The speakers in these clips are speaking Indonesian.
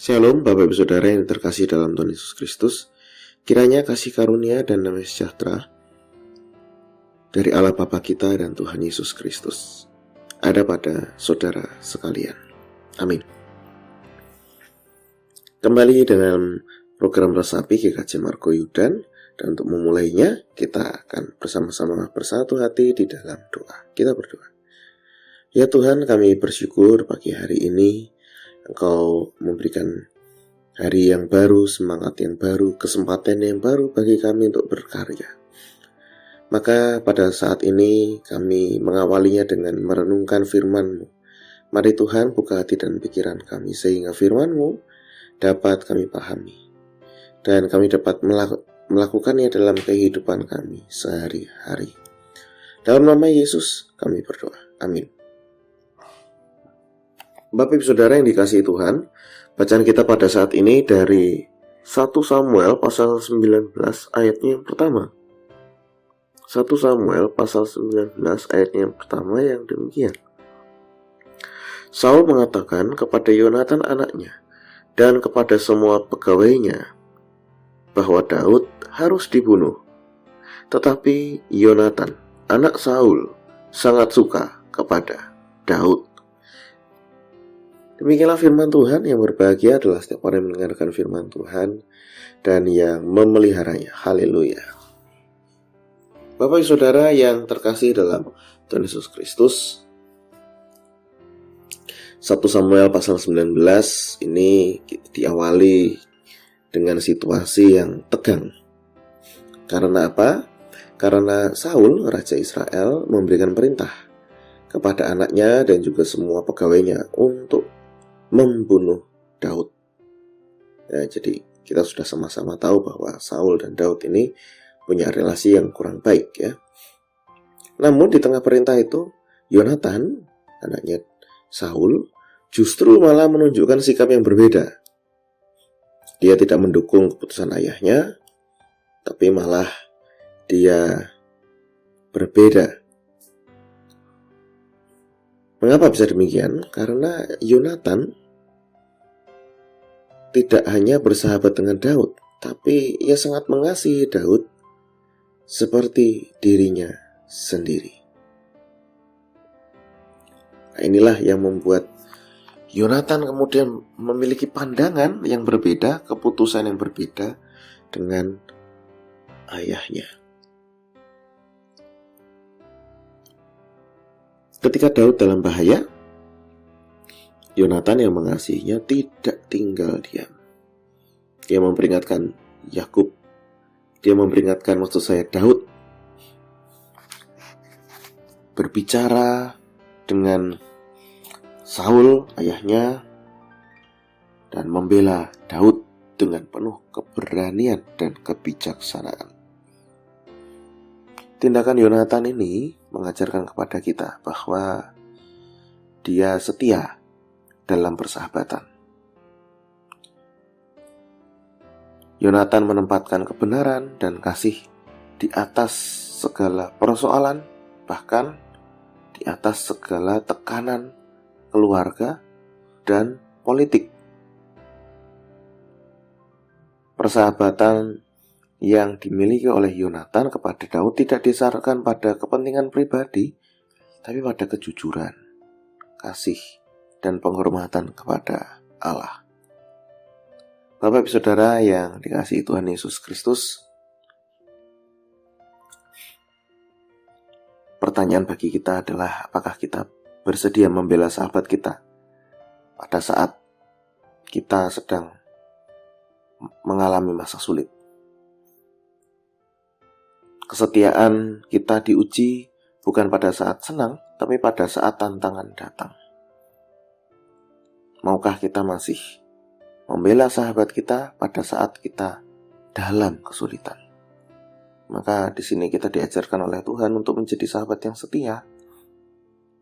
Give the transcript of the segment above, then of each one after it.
Shalom Bapak Ibu Saudara yang terkasih dalam Tuhan Yesus Kristus. Kiranya kasih karunia dan damai sejahtera dari Allah Bapa kita dan Tuhan Yesus Kristus ada pada saudara sekalian. Amin. Kembali dalam program Resapi GKJ Margo Yudan, dan untuk memulainya kita akan bersama-sama bersatu hati di dalam doa. Kita berdoa. Ya Tuhan, kami bersyukur pagi hari ini Engkau memberikan hari yang baru, semangat yang baru, kesempatan yang baru bagi kami untuk berkarya. Maka pada saat ini kami mengawalinya dengan merenungkan firman-Mu. Mari Tuhan buka hati dan pikiran kami sehingga firman-Mu dapat kami pahami dan kami dapat melakukannya dalam kehidupan kami sehari-hari. Dalam nama Yesus kami berdoa. Amin. Bapak Ibu Saudara yang dikasihi Tuhan, bacaan kita pada saat ini dari 1 Samuel pasal 19 ayatnya yang pertama. 1 Samuel pasal 19 ayatnya yang pertama yang demikian. Saul mengatakan kepada Yonatan anaknya dan kepada semua pegawainya bahwa Daud harus dibunuh. Tetapi Yonatan, anak Saul, sangat suka kepada Daud. Demikianlah firman Tuhan. Yang berbahagia adalah setiap orang yang mendengarkan firman Tuhan dan yang memeliharanya. Haleluya. Bapak Ibu Saudara yang terkasih dalam Tuhan Yesus Kristus, 1 Samuel pasal 19 ini diawali dengan situasi yang tegang. Karena apa? Karena Saul, Raja Israel, memberikan perintah kepada anaknya dan juga semua pegawainya untuk membunuh Daud. Ya, jadi kita sudah sama-sama tahu bahwa Saul dan Daud ini punya relasi yang kurang baik ya. Namun di tengah perintah itu, Yonatan, anaknya Saul, justru malah menunjukkan sikap yang berbeda. Dia tidak mendukung keputusan ayahnya, tapi malah dia berbeda. Mengapa bisa demikian? Karena Yonatan tidak hanya bersahabat dengan Daud, tapi ia sangat mengasihi Daud seperti dirinya sendiri. Nah, inilah yang membuat Yonatan kemudian memiliki pandangan yang berbeda, keputusan yang berbeda dengan ayahnya. Ketika Daud dalam bahaya, Yonatan yang mengasihinya tidak tinggal diam. Dia memperingatkan Yakub, dia memperingatkan Daud, berbicara dengan Saul ayahnya dan membela Daud dengan penuh keberanian dan kebijaksanaan. Tindakan Yonatan ini mengajarkan kepada kita bahwa dia setia dalam persahabatan. Yonatan menempatkan kebenaran dan kasih di atas segala persoalan, bahkan di atas segala tekanan keluarga dan politik. Persahabatan yang dimiliki oleh Yonatan kepada Daud tidak disasarkan pada kepentingan pribadi, tapi pada kejujuran, kasih, dan penghormatan kepada Allah. Bapak Ibu Saudara yang dikasihi Tuhan Yesus Kristus, pertanyaan bagi kita adalah apakah kita bersedia membela sahabat kita pada saat kita sedang mengalami masa sulit. Kesetiaan kita diuji bukan pada saat senang, tapi pada saat tantangan datang. Maukah kita masih membela sahabat kita pada saat kita dalam kesulitan? Maka di sini kita diajarkan oleh Tuhan untuk menjadi sahabat yang setia.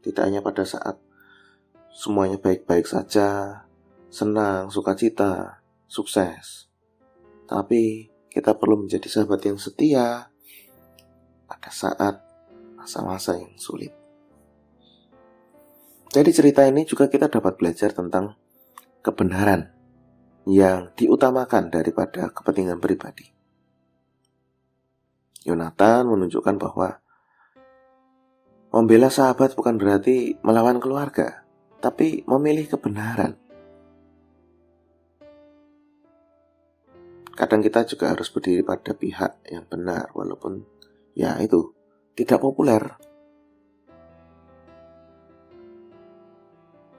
Tidak hanya pada saat semuanya baik-baik saja, senang, sukacita, sukses. Tapi kita perlu menjadi sahabat yang setia pada saat masa-masa yang sulit. Dari cerita ini juga kita dapat belajar tentang kebenaran yang diutamakan daripada kepentingan pribadi. Yonatan menunjukkan bahwa membela sahabat bukan berarti melawan keluarga, tapi memilih kebenaran. Kadang kita juga harus berdiri pada pihak yang benar, walaupun ya itu tidak populer.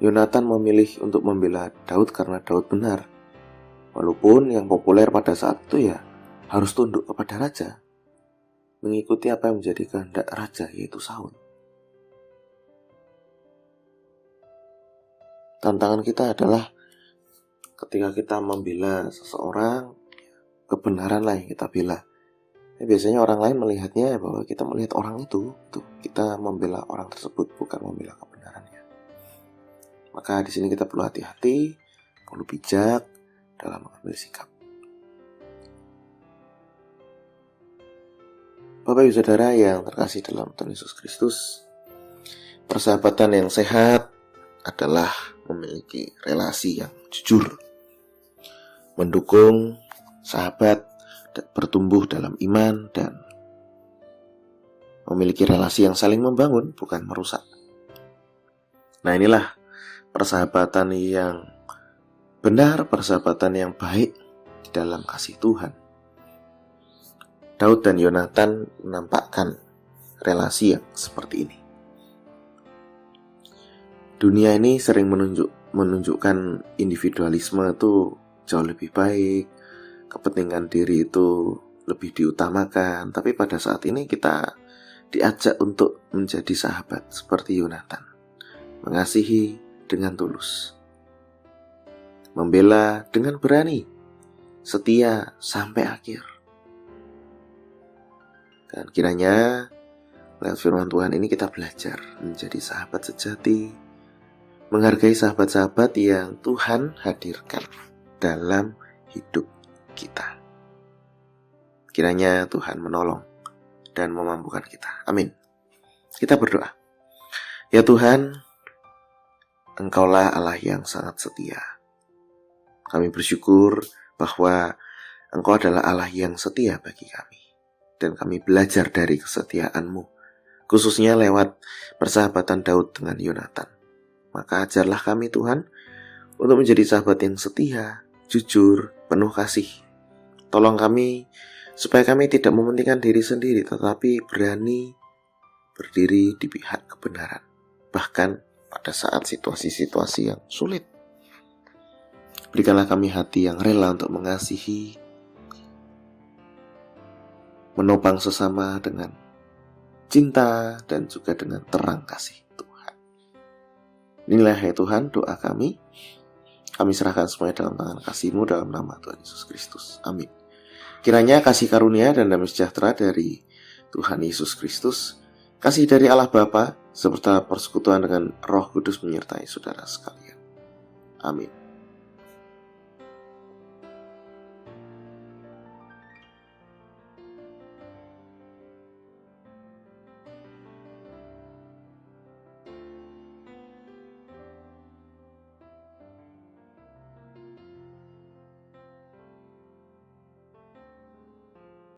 Yonatan memilih untuk membela Daud karena Daud benar, walaupun yang populer pada saat itu ya harus tunduk kepada raja, mengikuti apa yang menjadi kehendak raja, yaitu Saul. Tantangan kita adalah ketika kita membela seseorang, kebenaran lah yang kita bela. Biasanya orang lain melihatnya bahwa kita melihat orang itu kita membela orang tersebut, bukan membela kebenarannya. Maka di sini kita perlu hati-hati, perlu bijak dalam mengambil sikap. Bapak Ibu Saudara yang terkasih dalam Tuhan Yesus Kristus, persahabatan yang sehat adalah memiliki relasi yang jujur, mendukung sahabat bertumbuh dalam iman dan memiliki relasi yang saling membangun, bukan merusak. Nah, inilah persahabatan yang benar, persahabatan yang baik di dalam kasih Tuhan. Daud dan Yonatan menampakkan relasi yang seperti ini. Dunia ini sering menunjukkan individualisme itu jauh lebih baik, kepentingan diri itu lebih diutamakan. Tapi pada saat ini kita diajak untuk menjadi sahabat seperti Yonatan, mengasihi dengan tulus, membela dengan berani, setia sampai akhir. Dan kiranya lewat firman Tuhan ini kita belajar menjadi sahabat sejati, menghargai sahabat-sahabat yang Tuhan hadirkan dalam hidup kita. Kiranya Tuhan menolong dan memampukan kita. Amin. Kita berdoa. Ya Tuhan, Engkaulah Allah yang sangat setia. Kami bersyukur bahwa Engkau adalah Allah yang setia bagi kami. Dan kami belajar dari kesetiaan-Mu, khususnya lewat persahabatan Daud dengan Yonatan. Maka ajarlah kami Tuhan untuk menjadi sahabat yang setia, jujur, penuh kasih. Tolong kami supaya kami tidak mementingkan diri sendiri, tetapi berani berdiri di pihak kebenaran, bahkan pada saat situasi-situasi yang sulit. Berikanlah kami hati yang rela untuk mengasihi, menopang sesama dengan cinta dan juga dengan terang kasih. Inilah ya Tuhan doa kami. Kami serahkan semuanya dalam tangan kasih-Mu dalam nama Tuhan Yesus Kristus. Amin. Kiranya kasih karunia dan damai sejahtera dari Tuhan Yesus Kristus, kasih dari Allah Bapa, serta persekutuan dengan Roh Kudus menyertai saudara sekalian. Amin.